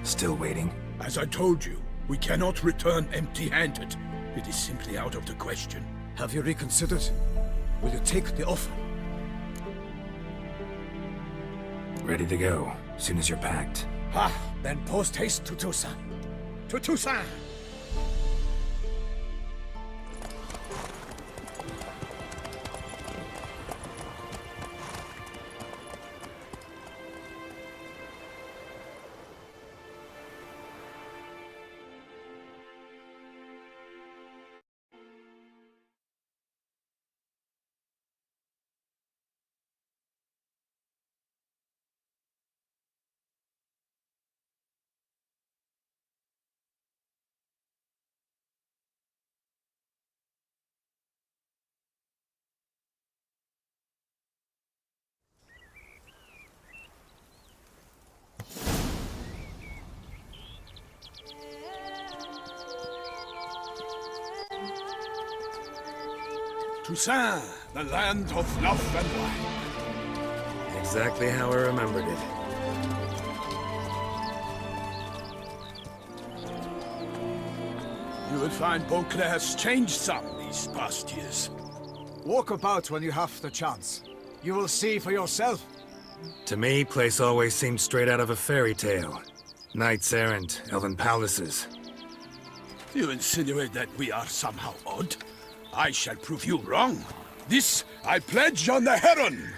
Still waiting? As I told you, we cannot return empty-handed. It is simply out of the question. Have you reconsidered? Will you take the offer? Ready to go, soon as you're packed. Ha! Then post haste to Toussaint. To Toussaint! Toussaint, the land of love and wine. Exactly how I remembered it. You will find Beauclair has changed some these past years. Walk about when you have the chance. You will see for yourself. To me, place always seemed straight out of a fairy tale. Knights errant, elven palaces. You insinuate that we are somehow odd? I shall prove you wrong. This I pledge on the Heron!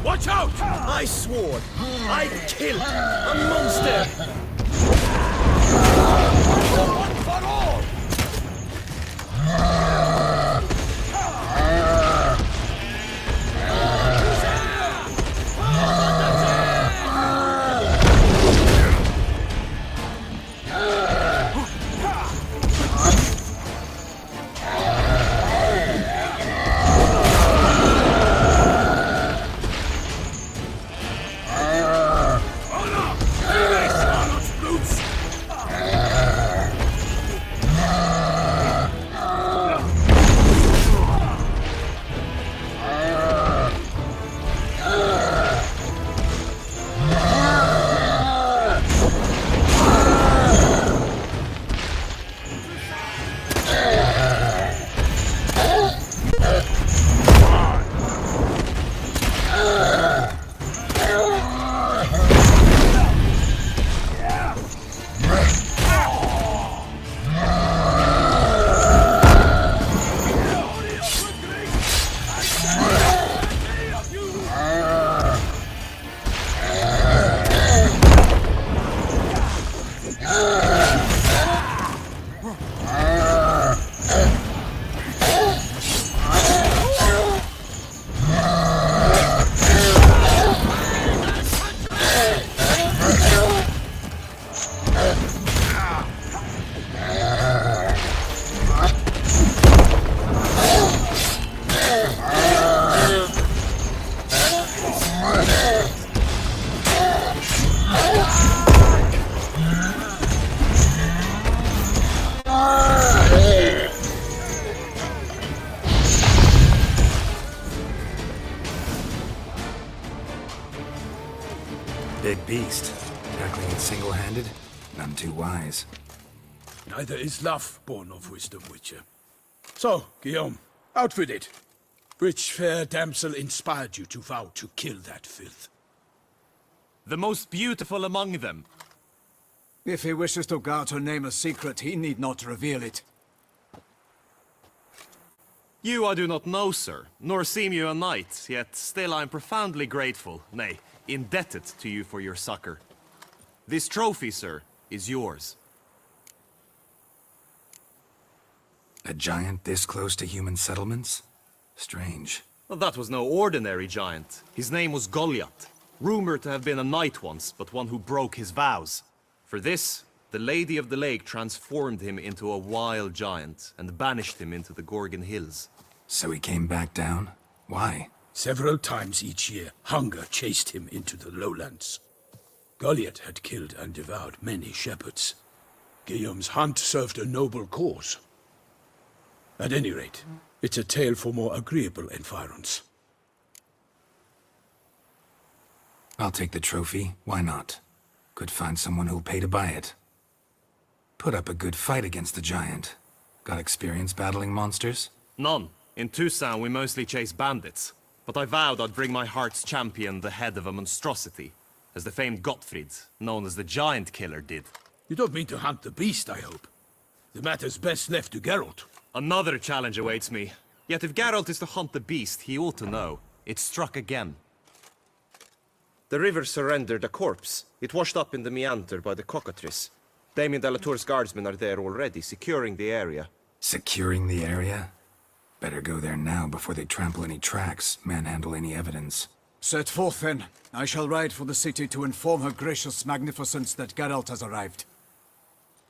Watch out! I swore I'd kill a monster! One for all! Big beast. Tackling it single-handed? None too wise. Neither is love born of wisdom, Witcher. So, Guillaume, out with it. Which fair damsel inspired you to vow to kill that filth? The most beautiful among them. If he wishes to guard her name a secret, he need not reveal it. You I do not know, sir, nor seem you a knight, yet still I am profoundly grateful, nay, indebted to you for your succor. This trophy, sir, is yours. A giant this close to human settlements? Strange. Well, that was no ordinary giant. His name was Goliath, rumored to have been a knight once, but one who broke his vows. For this, the Lady of the Lake transformed him into a wild giant and banished him into the Gorgon Hills. So he came back down? Why? Several times each year, hunger chased him into the lowlands. Goliath had killed and devoured many shepherds. Guillaume's hunt served a noble cause. At any rate, it's a tale for more agreeable environs. I'll take the trophy. Why not? Could find someone who'll pay to buy it. Put up a good fight against the giant. Got experience battling monsters? None. In Toussaint we mostly chase bandits. But I vowed I'd bring my heart's champion the head of a monstrosity, as the famed Gottfried, known as the Giant Killer, did. You don't mean to hunt the beast, I hope. The matter's best left to Geralt. Another challenge awaits me. Yet if Geralt is to hunt the beast, he ought to know. It struck again. The river surrendered a corpse. It washed up in the meander by the cockatrice. Damien de la Tour's guardsmen are there already, securing the area. Securing the area? Better go there now before they trample any tracks, manhandle any evidence. Set forth then. I shall ride for the city to inform her gracious magnificence that Geralt has arrived.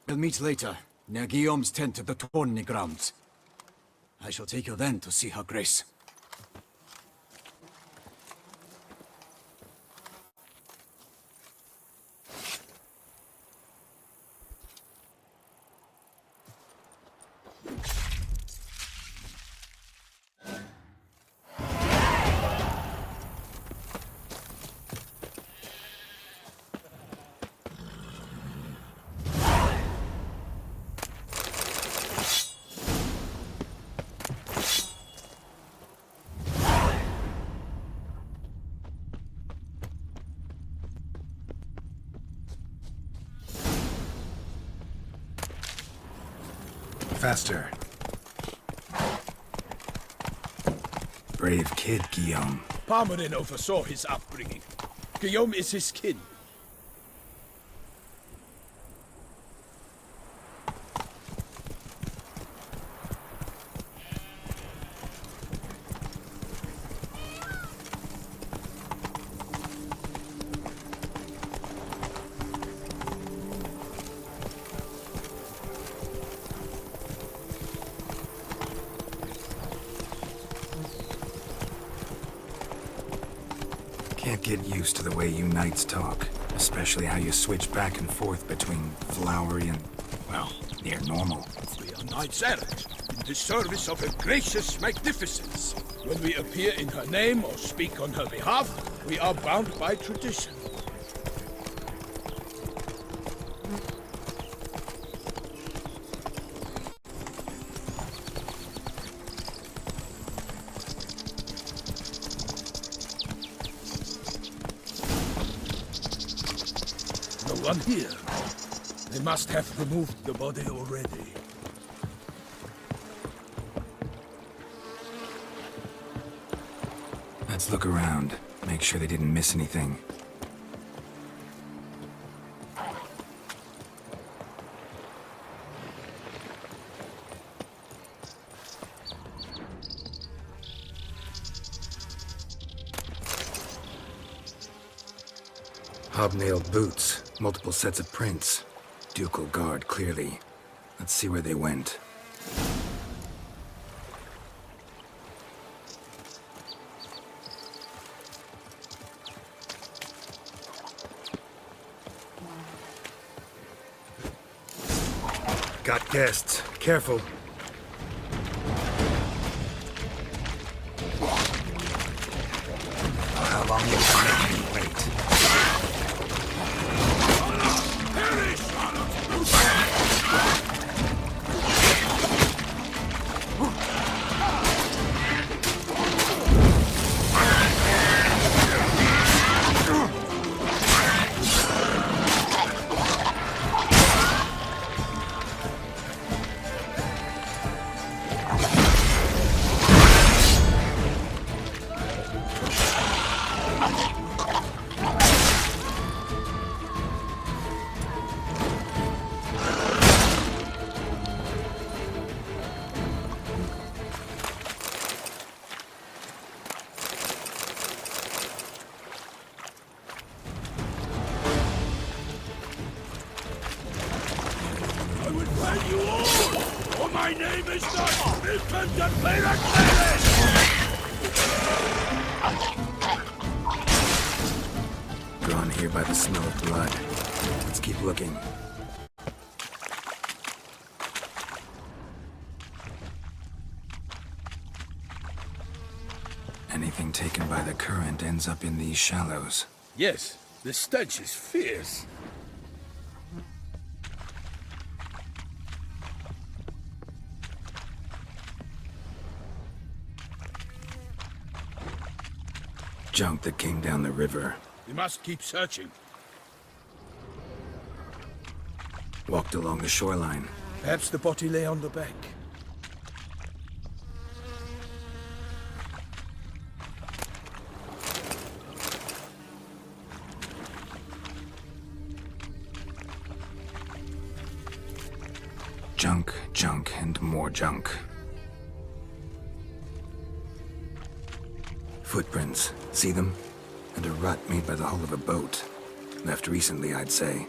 We'll meet later, near Guillaume's tent at the Tourney grounds. I shall take you then to see her grace. Faster. Brave kid, Guillaume. Parmarin oversaw his upbringing. Guillaume is his kin. Can't get used to the way you knights talk, especially how you switch back and forth between flowery and, well, near normal. We are knights errant, in the service of her gracious magnificence. When we appear in her name or speak on her behalf, we are bound by tradition. No one here. They must have removed the body already. Let's look around, make sure they didn't miss anything. Hobnailed boots, multiple sets of prints. Ducal guard, clearly. Let's see where they went. Got guests. Careful. How long will it make me wait? Kill you all! For my name is not Milton the Pelacales! Drawn here by the smell of blood. Let's keep looking. Anything taken by the current ends up in these shallows. Yes, the stench is fierce. Junk that came down the river. We must keep searching. Walked along the shoreline. Perhaps the body lay on the bank. Junk, junk, and more junk. Footprints. See them? And a rut made by the hull of a boat. Left recently, I'd say.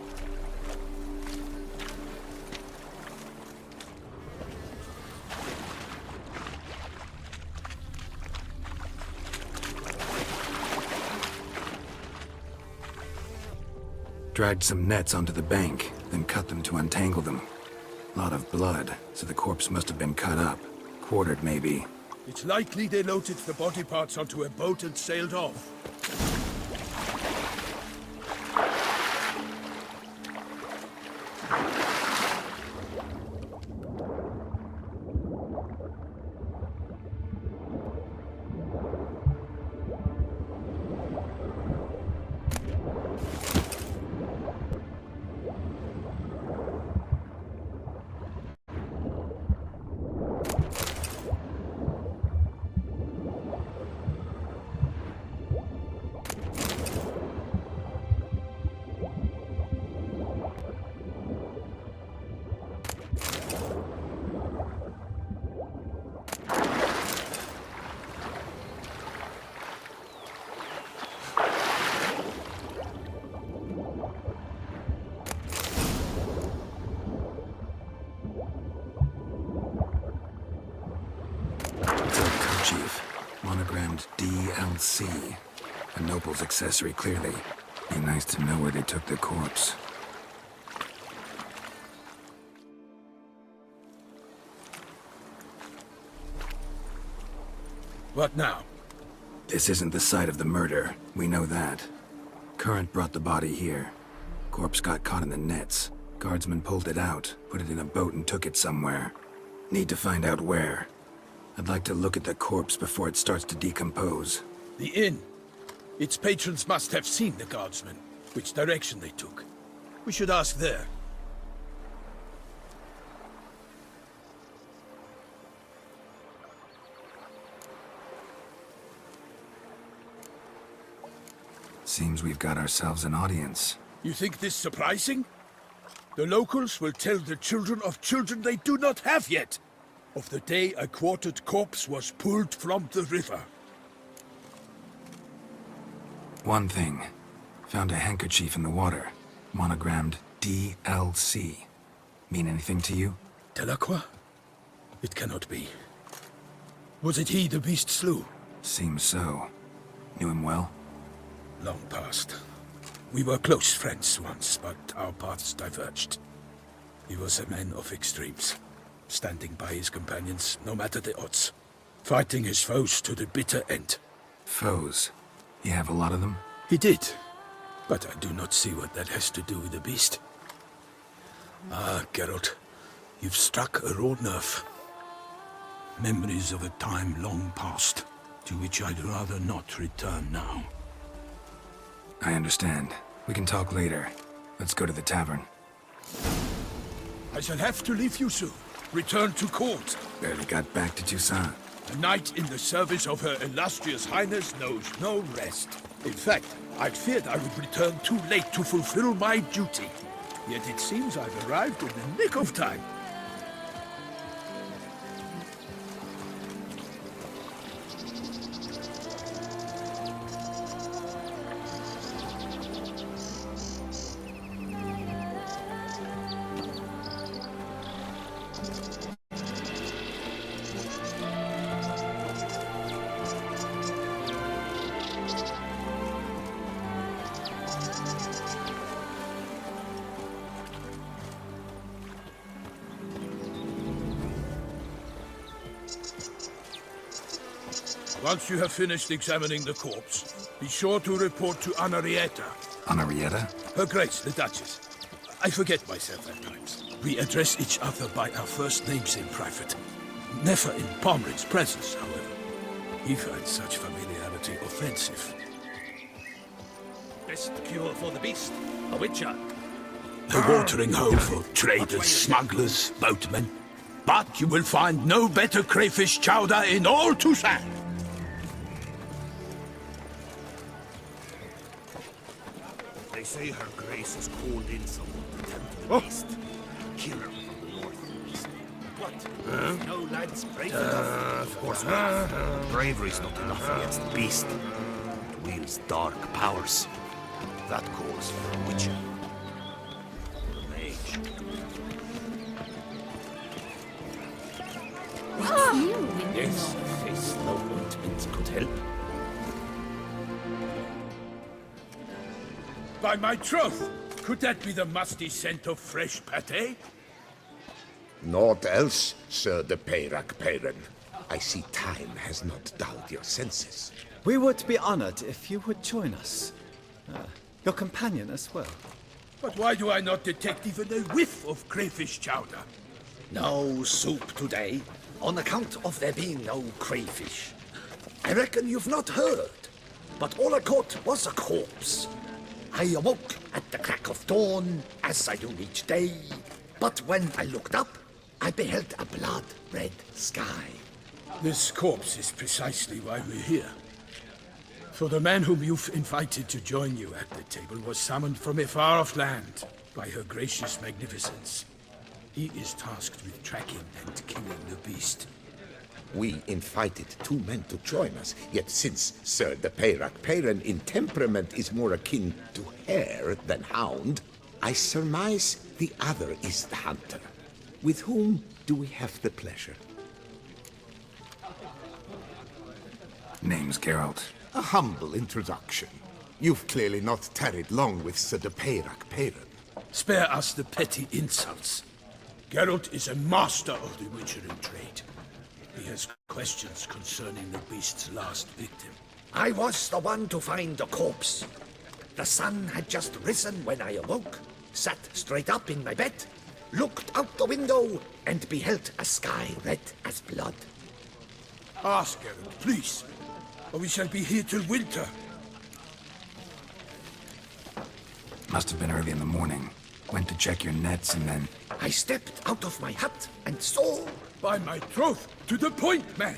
Dragged some nets onto the bank, then cut them to untangle them. Lot of blood, so the corpse must have been cut up. Quartered, maybe. It's likely they loaded the body parts onto a boat and sailed off. Monogrammed DLC. A noble's accessory, clearly. Be nice to know where they took the corpse. What now? This isn't the site of the murder. We know that. Current brought the body here. Corpse got caught in the nets. Guardsmen pulled it out, put it in a boat and took it somewhere. Need to find out where. I'd like to look at the corpse before it starts to decompose. The inn. Its patrons must have seen the guardsmen, which direction they took. We should ask there. Seems we've got ourselves an audience. You think this surprising? The locals will tell the children of children they do not have yet, of the day a quartered corpse was pulled from the river. One thing. Found a handkerchief in the water. Monogrammed DLC. Mean anything to you? Delacroix? It cannot be. Was it he the beast slew? Seems so. Knew him well? Long past. We were close friends once, but our paths diverged. He was a man of extremes, standing by his companions no matter the odds, fighting his foes to the bitter end. Foes? You have a lot of them? He did, but I do not see what that has to do with the beast. Ah, Geralt, you've struck a raw nerve. Memories of a time long past, to which I'd rather not return now. I understand. We can talk later. Let's go to the tavern. I shall have to leave you soon. Return to court. Barely got back to Toussaint. A knight in the service of Her Illustrious Highness knows no rest. In fact, I'd feared I would return too late to fulfill my duty. Yet it seems I've arrived in the nick of time. Once you have finished examining the corpse, be sure to report to Anarietta. Anarietta? Her Grace, the Duchess. I forget myself at times. We address each other by our first names in private. Never in Pomrin's presence, however. He finds such familiarity offensive. Best cure for the beast, a witcher. A watering hole for traders, smugglers, boatmen. But you will find no better crayfish chowder in all Toussaint. They say her grace has called in someone to tend to the beast. Killer from the north. What? No lads brave enough? Of course not. Bravery's not enough against the beast. It wields dark powers. That calls for a witcher. Or a mage. Yes, face no ointment could help. By my troth, could that be the musty scent of fresh pâté? Naught else, Sir de Peyrac Peyran. I see time has not dulled your senses. We would be honored if you would join us. Your companion as well. But why do I not detect even a whiff of crayfish chowder? No soup today, on account of there being no crayfish. I reckon you've not heard, but all I caught was a corpse. I awoke at the crack of dawn, as I do each day, but when I looked up, I beheld a blood-red sky. This corpse is precisely why we're here. For the man whom you've invited to join you at the table was summoned from a far-off land by her gracious magnificence. He is tasked with tracking and killing the beast. We invited 2 men to join us, yet since Sir de Peyrac Peyran in temperament is more akin to hare than hound, I surmise the other is the hunter. With whom do we have the pleasure? Name's Geralt. A humble introduction. You've clearly not tarried long with Sir de Peyrac Peyran. Spare us the petty insults. Geralt is a master of the witchering trade. He has questions concerning the beast's last victim. I was the one to find the corpse. The sun had just risen when I awoke, sat straight up in my bed, looked out the window, and beheld a sky red as blood. Ask Geralt, please, or we shall be here till winter. Must have been early in the morning. Went to check your nets and then... I stepped out of my hut and saw... By my troth, to the point, man.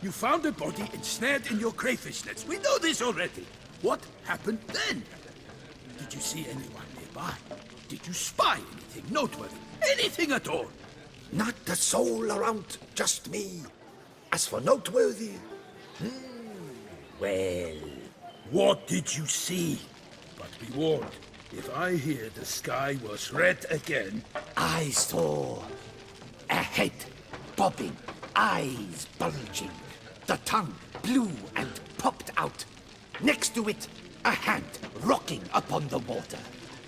You found a body ensnared in your crayfish nets. We know this already. What happened then? Did you see anyone nearby? Did you spy anything noteworthy? Anything at all? Not a soul around, just me. As for noteworthy... well... What did you see? But be warned, if I hear the sky was red again... I saw a head bobbing, eyes bulging, the tongue blue and popped out. Next to it, a hand rocking upon the water.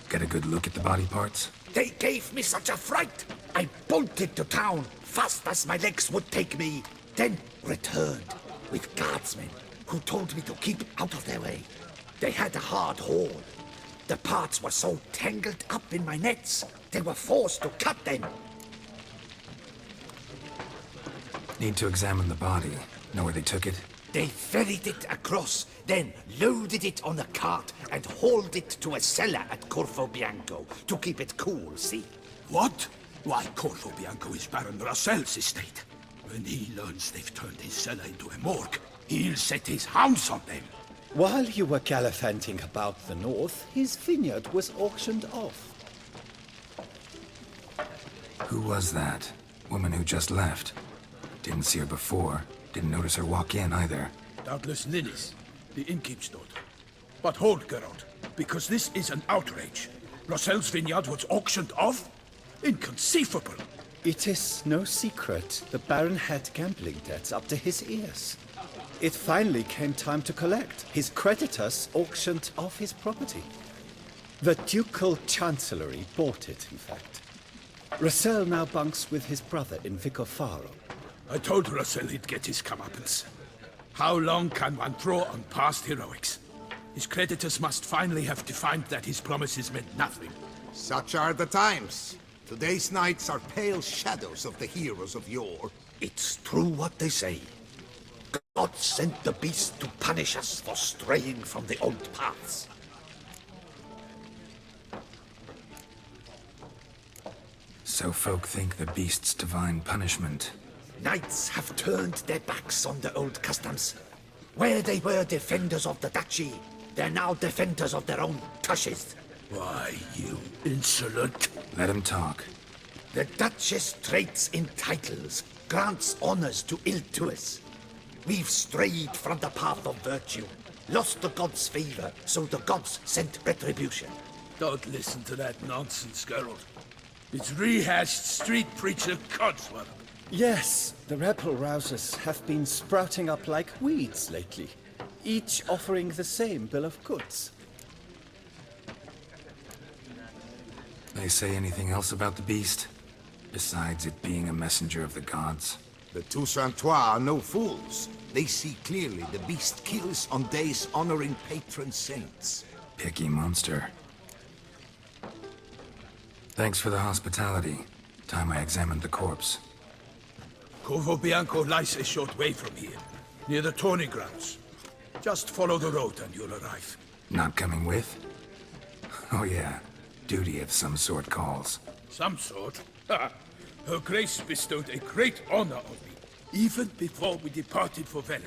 Get a good look at the body parts? They gave me such a fright. I bolted to town fast as my legs would take me, then returned with guardsmen who told me to keep out of their way. They had a hard haul. The parts were so tangled up in my nets, they were forced to cut them. Need to examine the body. Know where they took it? They ferried it across, then loaded it on a cart and hauled it to a cellar at Corvo Bianco to keep it cool, see? What? Why, Corvo Bianco is Baron Rossel's estate. When he learns they've turned his cellar into a morgue, he'll set his hounds on them. While you were gallivanting about the north, his vineyard was auctioned off. Who was that? Woman who just left. Didn't see her before. Didn't notice her walk in either. Doubtless Ninnis, the innkeep's daughter. But hold, Geralt, because this is an outrage. Rossel's vineyard was auctioned off? Inconceivable. It is no secret the Baron had gambling debts up to his ears. It finally came time to collect. His creditors auctioned off his property. The Ducal Chancellery bought it, in fact. Rossel now bunks with his brother in Vicofaro. I told Rossel he'd get his comeuppance. How long can one throw on past heroics? His creditors must finally have defined that his promises meant nothing. Such are the times. Today's knights are pale shadows of the heroes of yore. It's true what they say. God sent the beast to punish us for straying from the old paths. So folk think the beast's divine punishment. Knights have turned their backs on the old customs. Where they were defenders of the duchy, they're now defenders of their own tushes. Why, you insolent... Let him talk. The Duchess trades in titles, grants honors to ill-doers. We've strayed from the path of virtue, lost the gods' favor, so the gods sent retribution. Don't listen to that nonsense, Geralt. It's rehashed street preacher codswallop. Yes, the rebel rousers have been sprouting up like weeds lately, each offering the same bill of goods. They say anything else about the beast? Besides it being a messenger of the gods? The Toussaintois are no fools. They see clearly the beast kills on days honoring patron saints. Picky monster. Thanks for the hospitality. Time I examined the corpse. Corvo Bianco lies a short way from here, near the tourney grounds. Just follow the road and you'll arrive. Not coming with? Oh yeah, duty of some sort calls. Some sort? Ha! Her Grace bestowed a great honor on me, even before we departed for Velen.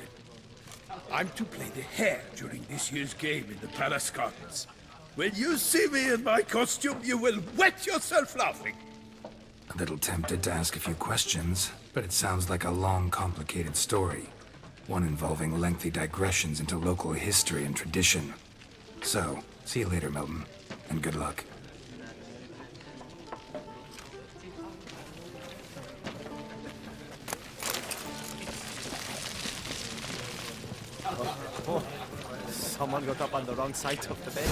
I'm to play the hare during this year's game in the Palace Gardens. When you see me in my costume, you will wet yourself laughing. A little tempted to ask a few questions, but it sounds like a long, complicated story. One involving lengthy digressions into local history and tradition. So, see you later, Milton, and good luck. Someone got up on the wrong side of the bed.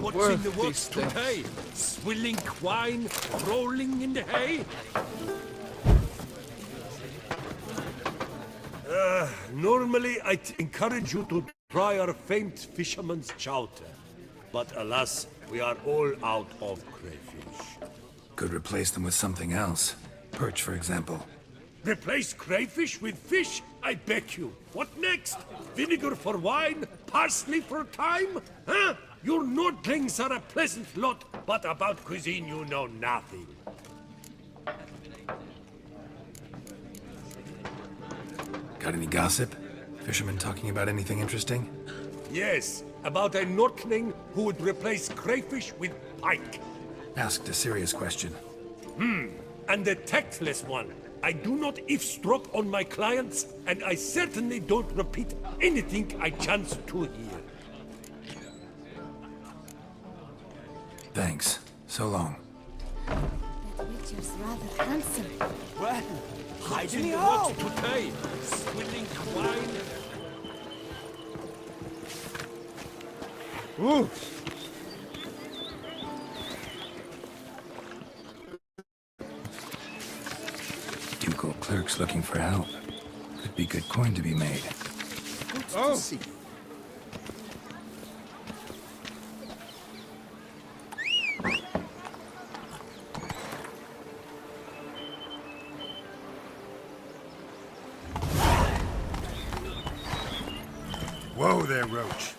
What's in the works today? Swilling wine, rolling in the hay? Normally, I'd encourage you to try our famed fisherman's chowder. But alas, we are all out of crayfish. Could replace them with something else. Perch, for example. Replace crayfish with fish? I beg you. What next? Vinegar for wine? Parsley for thyme? Huh? Your Nordlings are a pleasant lot, but about cuisine you know nothing. Got any gossip? Fishermen talking about anything interesting? Yes, about a Nordling who would replace crayfish with pike. Asked a serious question. And a tactless one. I do not eavesdrop on my clients, and I certainly don't repeat anything I chance to hear. Thanks. So long. That Witcher's rather handsome. Well, what's in the works today? Swilling wine? Ducal clerks looking for help. Could be good coin to be made. To see. Whoa there, Roach.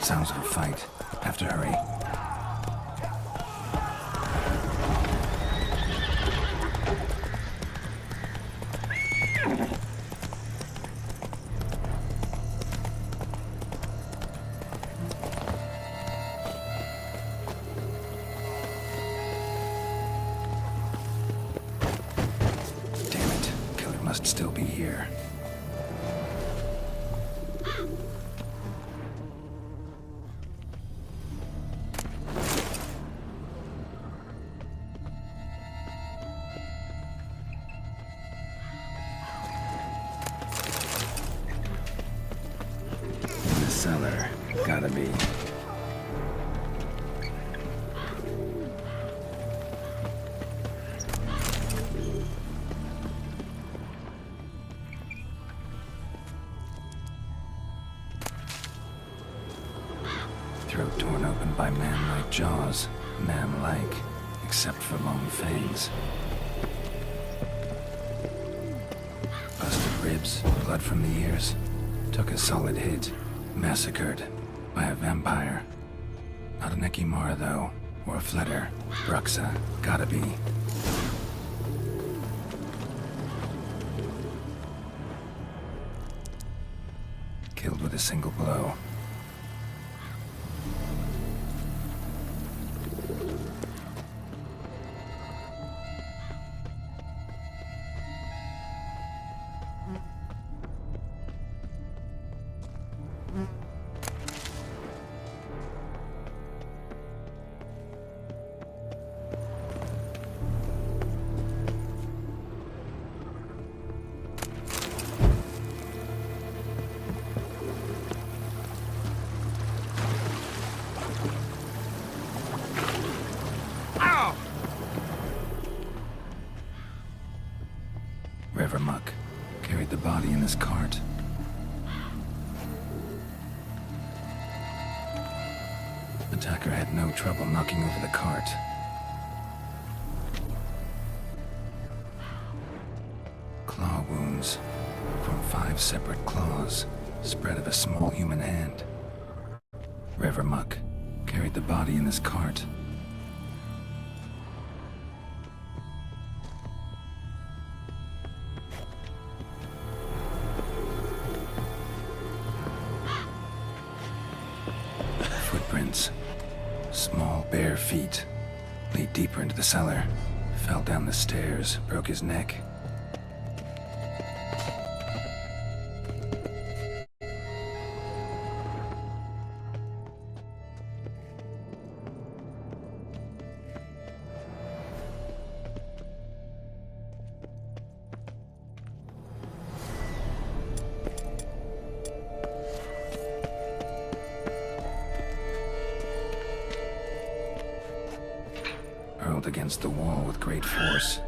Sounds of a fight. Have to hurry. cellar. Gotta be. Throat torn open by man-like jaws. Man-like, except for long fangs. Busted ribs, blood from the ears. Took a solid hit. Massacred by a vampire. Not an Ekimara, though, or a Fletter. Bruxa, gotta be. Killed with a single blow. River Muck carried the body in his cart. Attacker had no trouble knocking over the cart. Claw wounds from 5 separate claws, spread of a small human hand. River Muck carried the body in his cart. Footprints. Small, bare feet. Lead deeper into the cellar. Fell down the stairs, broke his neck. Hurled against the wall with great force.